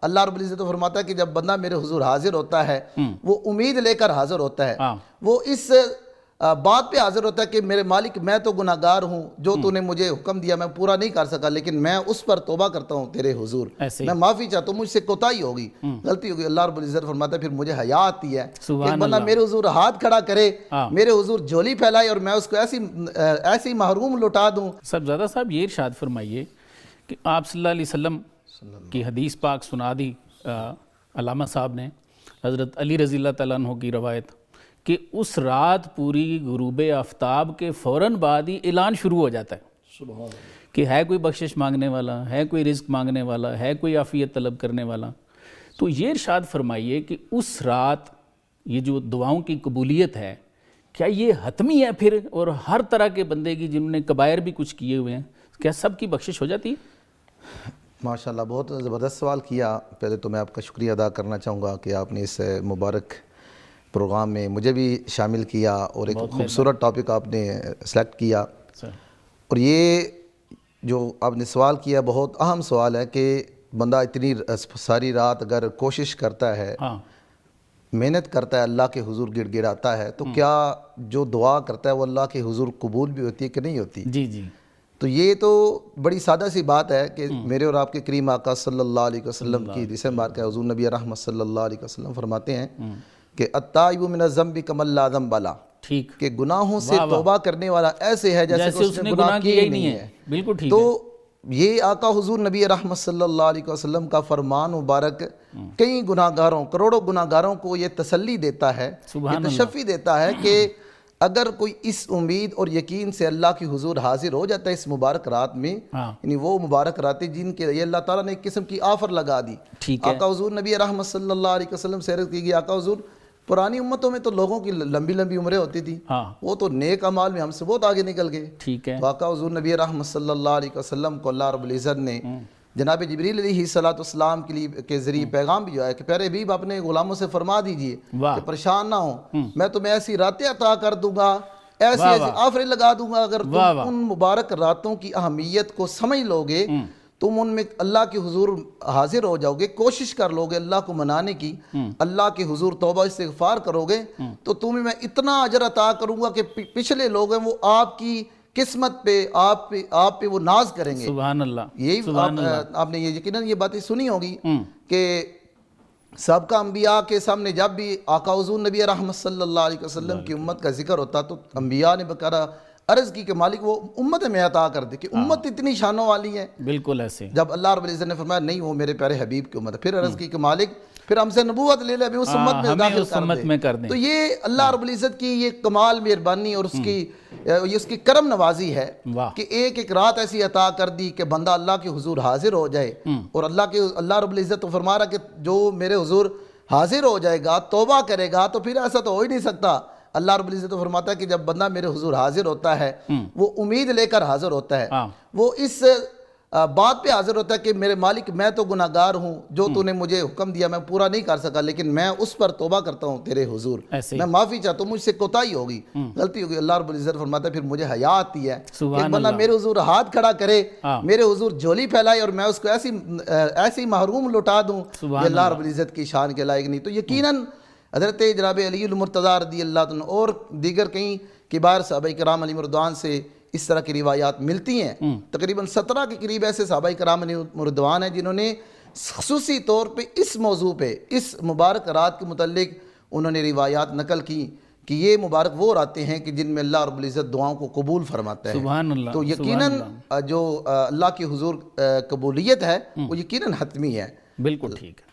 اللہ رب العزت فرماتا ہے کہ جب بندہ میرے حضور حاضر ہوتا ہے وہ امید لے کر حاضر ہوتا ہے، وہ اس بات پہ حاضر ہوتا ہے کہ میرے مالک میں تو گناہ گار ہوں، جو تو نے مجھے حکم دیا میں پورا نہیں کر سکا، لیکن میں اس پر توبہ کرتا ہوں تیرے حضور، میں معافی چاہتا ہوں، مجھ سے کوتاہی ہوگی، غلطی ہوگی۔ اللہ رب العزت فرماتا ہے پھر مجھے حیا آتی ہے کہ ایک بندہ میرے حضور ہاتھ کھڑا کرے، میرے حضور جھولی پھیلائے اور میں اس کو ایسی محروم لوٹا دوں۔ صاحبزادہ صاحب یہ ارشاد فرمائیے کہ آپ صلی اللہ علیہ وسلم کی حدیث پاک سنا دی علامہ صاحب نے، حضرت علی رضی اللہ تعالیٰ عنہ کی روایت، کہ اس رات پوری غروب آفتاب کے فوراً بعد ہی اعلان شروع ہو جاتا ہے کہ ہے کوئی بخشش مانگنے والا، ہے کوئی رزق مانگنے والا، ہے کوئی عافیت طلب کرنے والا۔ تو یہ ارشاد فرمائیے کہ اس رات یہ جو دعاؤں کی قبولیت ہے، کیا یہ حتمی ہے پھر، اور ہر طرح کے بندے کی جنہوں نے کبائر بھی کچھ کیے ہوئے ہیں، کیا سب کی بخشش ہو جاتی ہے؟ ماشاءاللہ بہت زبردست سوال کیا۔ پہلے تو میں آپ کا شکریہ ادا کرنا چاہوں گا کہ آپ نے اس مبارک پروگرام میں مجھے بھی شامل کیا اور ایک خوبصورت ٹاپک آپ نے سلیکٹ کیا، اور یہ جو آپ نے سوال کیا بہت اہم سوال ہے کہ بندہ اتنی ساری رات اگر کوشش کرتا ہے، محنت کرتا ہے، اللہ کے حضور گڑ گڑاتا ہے، تو کیا جو دعا کرتا ہے وہ اللہ کے حضور قبول بھی ہوتی ہے کہ نہیں ہوتی؟ جی جی۔ تو یہ تو بڑی سادہ سی بات ہے کہ میرے اور آپ کے کریم آقا صلی اللہ علیہ وسلم کی حدیث مبارکہ ہے، حضور نبی رحمت صلی اللہ علیہ وسلم فرماتے ہیں کہ التائب من الذنب کمن لا ذنب لہ، ٹھیک، کہ گناہوں سے توبہ کرنے والا ایسے ہے جیسے کہ اس نے گناہ کیے ہی نہیں ہے۔ بالکل ٹھیک۔ تو یہ آقا حضور نبی رحمت صلی اللہ علیہ وسلم کا فرمان مبارک کئی گناہ گاروں، کروڑوں گناہ گاروں کو یہ تسلی دیتا ہے، یہ تشفی دیتا ہے کہ اگر کوئی اس امید اور یقین سے اللہ کی حضور حاضر ہو جاتا ہے اس مبارک رات میں، یعنی وہ مبارک راتیں جن کے یہ اللہ تعالیٰ نے ایک قسم کی آفر لگا دی۔ آقا حضور نبی رحمت صلی اللہ علیہ وسلم سے عرض کی گئی، آقا حضور پرانی امتوں میں تو لوگوں کی لمبی لمبی عمریں ہوتی تھی، وہ تو نیک اعمال میں ہم سے بہت آگے نکل گئے۔ تو آقا حضور نبی رحمت صلی اللہ علیہ وسلم کو اللہ رب العزت نے جناب جبریل علیہ السلام کے ذریعے پیغام بھی جو ہے کہ پیارے حبیب اپنے غلاموں سے فرما دیجئے کہ پریشان نہ ہوں، میں تمہیں ایسی راتیں عطا کر دوں گا، ایسی آفریں لگا دوں گا، اگر تم ان مبارک راتوں کی اہمیت کو سمجھ لو گے، تم ان میں اللہ کے حضور حاضر ہو جاؤ گے، کوشش کر لو گے اللہ کو منانے کی، اللہ کے حضور توبہ استغفار کرو گے، تو تمہیں میں اتنا اجر عطا کروں گا کہ پچھلے لوگ ہیں وہ آپ کی قسمت پہ آپ پہ وہ ناز کریں گے۔ سبحان اللہ۔ یہی آپ نے یہ یقیناً یہ باتیں سنی ہوگی کہ سابقہ انبیاء کے سامنے جب بھی آقا حضور نبی رحمت صلی اللہ علیہ وسلم کی امت کا ذکر ہوتا تو انبیاء نے بقرہ عرض کی کہ مالک وہ امت میں عطا کر دے، کہ امت اتنی شانوں والی ہے۔ بالکل ایسے جب اللہ رب العزت نے فرمایا نہیں وہ میرے پیارے حبیب کی امت ہے، پھر عرض کی کہ مالک پھر ہم سے نبوت لے لے، ابھی اس امت میں داخل کر دے۔ تو یہ اللہ رب العزت کی یہ کمال مہربانی اور اس کی کرم نوازی ہے کہ ایک ایک رات ایسی عطا کر دی کہ بندہ اللہ کے حضور حاضر ہو جائے، اور اللہ رب العزت تو فرما رہا کہ جو میرے حضور حاضر ہو جائے گا، توبہ کرے گا، تو پھر ایسا تو ہو ہی نہیں سکتا۔ اللہ رب العزت فرماتا ہے کہ جب بندہ میرے حضور حاضر ہوتا ہے وہ امید لے کر حاضر ہوتا ہے، وہ اس بات پہ حاضر ہوتا ہے کہ میرے مالک میں تو گناہ گار ہوں، جو تو نے مجھے حکم دیا میں پورا نہیں کر سکا، لیکن میں اس پر توبہ کرتا ہوں تیرے حضور، میں معافی چاہتا ہوں، مجھ سے کوتاہی ہوگی، غلطی ہوگی۔ اللہ رب العزت فرماتا ہے پھر مجھے حیا آتی ہے کہ ایک بندہ میرے حضور ہاتھ کھڑا کرے، میرے حضور جھولی پھیلائے اور میں اس کو ایسی محروم لوٹا دوں، یہ اللہ رب العزت کی شان کے لائق نہیں۔ تو یقیناً حضرت جناب علی المرتضیٰ رضی اللہ عنہ اور دیگر کئی کبار صحابہ کرام علی مردوان سے اس طرح کی روایات ملتی ہیں، تقریباً 17 کے قریب ایسے صحابہ کرام علی مردوان ہیں جنہوں نے خصوصی طور پہ اس موضوع پہ اس مبارک رات کے متعلق انہوں نے روایات نقل کی کہ یہ مبارک وہ راتیں ہیں کہ جن میں اللہ رب العزت دعاؤں کو قبول فرماتا ہے۔ سبحان اللہ۔ تو یقیناً جو اللہ کی حضور قبولیت ہے وہ یقیناً حتمی ہے۔ بالکل ٹھیک ہے۔